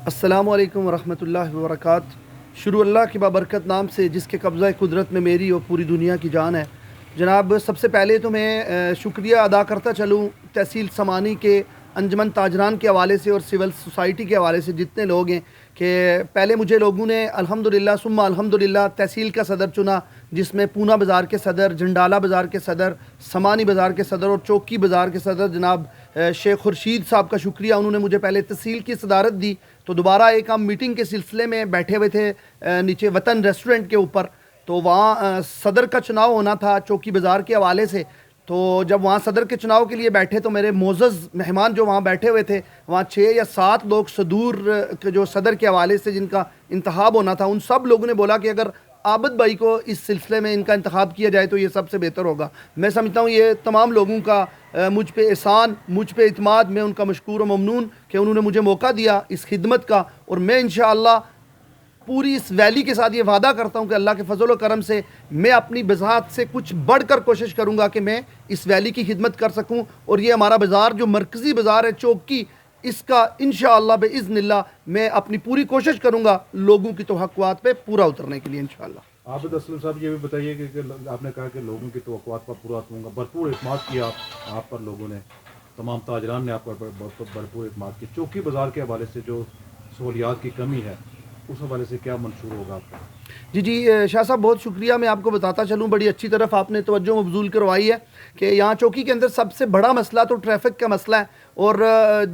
السلام علیکم ورحمۃ اللہ وبرکاتہ۔ شروع اللہ کے بابرکت نام سے جس کے قبضہ قدرت میں میری اور پوری دنیا کی جان ہے۔ جناب سب سے پہلے تو میں شکریہ ادا کرتا چلوں تحصیل سمانی کے انجمن تاجران کے حوالے سے اور سول سوسائٹی کے حوالے سے جتنے لوگ ہیں کہ پہلے مجھے لوگوں نے الحمدللہ ثم الحمدللہ تحصیل کا صدر چنا، جس میں پونا بازار کے صدر، جنڈالہ بازار کے صدر، سمانی بازار کے صدر اور چوکی بازار کے صدر جناب شیخ خورشید صاحب کا شکریہ۔ انہوں نے مجھے پہلے تحصیل کی صدارت دی، تو دوبارہ ایک ہم میٹنگ کے سلسلے میں بیٹھے ہوئے تھے نیچے وطن ریسٹورنٹ کے اوپر، تو وہاں صدر کا چناؤ ہونا تھا چوکی بازار کے حوالے سے۔ تو جب وہاں صدر کے چناؤ کے لیے بیٹھے تو میرے معزز مہمان جو وہاں بیٹھے ہوئے تھے، وہاں 6 یا 7 لوگ صدور کے جو صدر کے حوالے سے جن کا انتخاب ہونا تھا، ان سب لوگوں نے بولا کہ اگر عابد بھائی کو اس سلسلے میں ان کا انتخاب کیا جائے تو یہ سب سے بہتر ہوگا۔ میں سمجھتا ہوں یہ تمام لوگوں کا مجھ پہ احسان، مجھ پہ اعتماد، میں ان کا مشکور و ممنون کہ انہوں نے مجھے موقع دیا اس خدمت کا، اور میں انشاءاللہ پوری اس ویلی کے ساتھ یہ وعدہ کرتا ہوں کہ اللہ کے فضل و کرم سے میں اپنی بذات سے کچھ بڑھ کر کوشش کروں گا کہ میں اس ویلی کی خدمت کر سکوں، اور یہ ہمارا بازار جو مرکزی بازار ہے چوکی، اس کا انشاءاللہ باذن اللہ میں اپنی پوری کوشش کروں گا لوگوں کی توقعات پہ پورا اترنے کے لیے انشاءاللہ۔ عابد اسلم صاحب یہ بھی بتائیے کہ آپ نے کہا کہ لوگوں کی توقعات پر پورا ہوں گا، بھرپور اعتماد کیا آپ پر لوگوں نے، تمام تاجران نے آپ پر بھرپور اعتماد کی۔ چوکی بازار کے حوالے سے جو سہولیات کی کمی ہے اس حوالے سے کیا منشور ہوگا آپ کا؟ جی شاہ صاحب بہت شکریہ۔ میں آپ کو بتاتا چلوں، بڑی اچھی طرف آپ نے توجہ مبذول کروائی ہے کہ یہاں چوکی کے اندر سب سے بڑا مسئلہ تو ٹریفک کا مسئلہ ہے، اور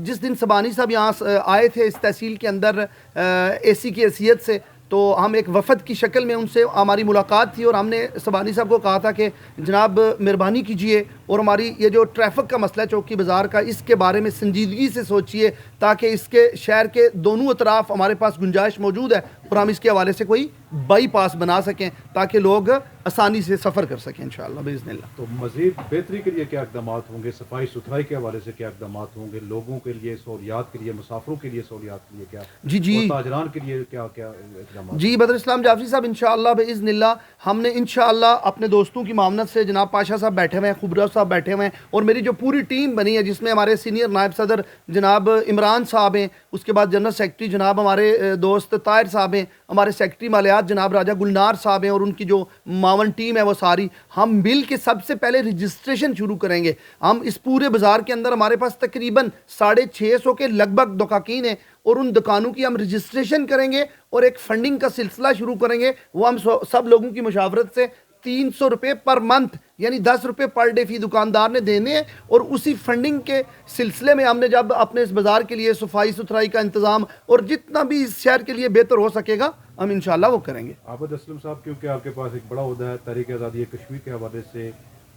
جس دن سبانی صاحب یہاں آئے تھے اس تحصیل کے اندر اے سی کی حیثیت سے، تو ہم ایک وفد کی شکل میں ان سے ہماری ملاقات تھی، اور ہم نے سبانی صاحب کو کہا تھا کہ جناب مہربانی کیجئے اور ہماری یہ جو ٹریفک کا مسئلہ ہے چوکی بازار کا، اس کے بارے میں سنجیدگی سے سوچئے تاکہ اس کے شہر کے دونوں اطراف ہمارے پاس گنجائش موجود ہے، اور ہم اس کے حوالے سے کوئی بائی پاس بنا سکیں تاکہ لوگ آسانی سے سفر کر سکیں انشاءاللہ باذن اللہ۔ تو مزید بہتری کے لیے کیا اقدامات ہوں گے؟ صفائی ستھرائی کے حوالے سے کیا اقدامات ہوں گے؟ لوگوں کے لیے سہولیات کے لیے، مسافروں کے لیے سہولیات کے لیے کیا، جی اور تاجران کے لیے کیا کیا اقدامات؟ جی بدر اسلام جعفری صاحب انشاءاللہ باذن اللہ ہم نے انشاءاللہ اپنے دوستوں کی معاونت سے، جناب پاشا صاحب بیٹھے ہوئے ہیں، خبرہ صاحب بیٹھے ہوئے ہیں، اور میری جو پوری ٹیم بنی ہے جس میں ہمارے سینئر نائب صدر جناب عمران صاحب ہیں، اس کے بعد جنرل سیکرٹری جناب ہمارے دوست طاہر صاحب ہیں، ہمارے سیکرٹری مالیات جناب راجہ گلنار صاحب ہیں، اور ان کی جو معاون ٹیم ہے وہ ساری، ہم مل کے سب سے پہلے رجسٹریشن شروع کریں گے۔ ہم اس پورے بازار کے اندر ہمارے پاس تقریباً 650 کے لگ بھگ دکاکین ہیں، اور ان دکانوں کی ہم رجسٹریشن کریں گے اور ایک فنڈنگ کا سلسلہ شروع کریں گے۔ وہ ہم سب لوگوں کی مشاورت سے 300 روپے پر منتھ یعنی 10 روپے پر ڈے فی دکاندار نے دینے ہیں، اور اسی فنڈنگ کے سلسلے میں ہم نے جب اپنے اس بازار کے لیے صفائی ستھرائی کا انتظام اور جتنا بھی اس شہر کے لیے بہتر ہو سکے گا ہم انشاءاللہ وہ کریں گے۔ عابد اسلم صاحب، کیونکہ آپ کے پاس ایک بڑا عہدہ ہے تحریک آزادی کشمیر کے حوالے سے،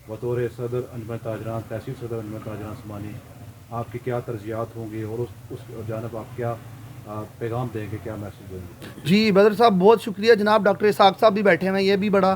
بطور صدر انجمن تاجران، تحصیل صدر انجمن تاجران سمانی، آپ کی کیا ترجیحات ہوں گی، اور اس جانب آپ کیا پیغام دیں گے، کیا میسج دیں گے؟ جی بدر صاحب بہت شکریہ۔ جناب ڈاکٹر اسحاق صاحب بھی بیٹھے ہوئے ہیں، یہ بھی بڑا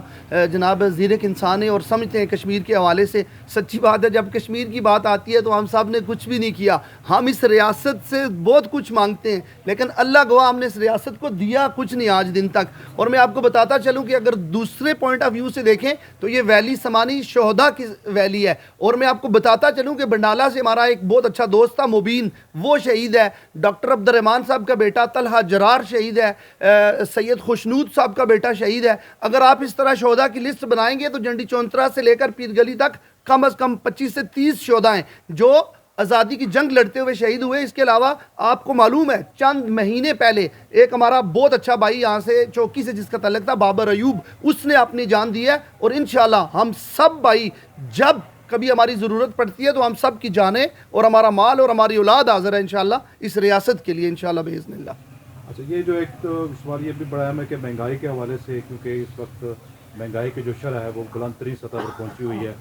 جناب زیرک انسان ہے اور سمجھتے ہیں کشمیر کے حوالے سے۔ سچی بات ہے، جب کشمیر کی بات آتی ہے تو ہم سب نے کچھ بھی نہیں کیا، ہم اس ریاست سے بہت کچھ مانگتے ہیں، لیکن اللہ گواہ ہم نے اس ریاست کو دیا کچھ نہیں آج دن تک۔ اور میں آپ کو بتاتا چلوں کہ اگر دوسرے پوائنٹ آف ویو سے دیکھیں تو یہ ویلی سمانی شہداء کی ویلی ہے، اور میں آپ کو بتاتا چلوں کہ بنڈالہ سے ہمارا ایک بہت اچھا دوست تھا مبین، وہ شہید ہے، ڈاکٹر عبد الرحمان صاحب کا بیٹا طلحہ جرار شہید ہے، سید خوشنود صاحب کا بیٹا شہید ہے۔ اگر آپ اس طرح شہداء کی لسٹ بنائیں گے تو جنڈی چونترا سے لے کر پیر گلی تک کم از کم 25 سے 30 شہداء ہیں جو آزادی کی جنگ لڑتے ہوئے شہید ہوئے۔ اس کے علاوہ آپ کو معلوم ہے چند مہینے پہلے ایک ہمارا بہت اچھا بھائی یہاں سے چوکی سے جس کا تعلق تھا بابر ایوب، اس نے اپنی جان دی ہے، اور انشاءاللہ ہم سب بھائی جب کبھی ہماری ضرورت پڑتی ہے تو ہم سب کی جانیں اور ہمارا مال اور ہماری اولاد حاضر ہے انشاءاللہ اس ریاست کے لیے انشاءاللہ باذن اللہ۔ اچھا، یہ جو ایک سوال یہ بھی بڑا اہم ہے کہ مہنگائی کے حوالے سے، کیونکہ اس وقت مہنگائی کی جو شرح ہے وہ بلند ترین سطح پر پہنچی ہوئی ہے،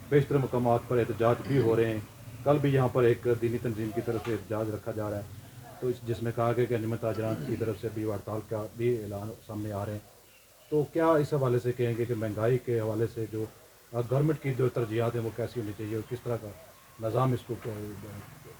بیشتر مقامات پر احتجاج بھی ہو رہے ہیں۔ کل بھی یہاں پر ایک دینی تنظیم کی طرف سے احتجاج رکھا جا رہا ہے، تو جس میں کہا گیا کہ انجمن تاجران کی طرف سے بھی ہڑتال کا بھی اعلان سامنے آ رہے ہیں، تو کیا اس حوالے سے کہیں گے کہ مہنگائی کے حوالے سے جو گورنمنٹ کی جو ترجیحات ہیں وہ کیسی ہونی چاہیے، اور کس طرح کا نظام اس کو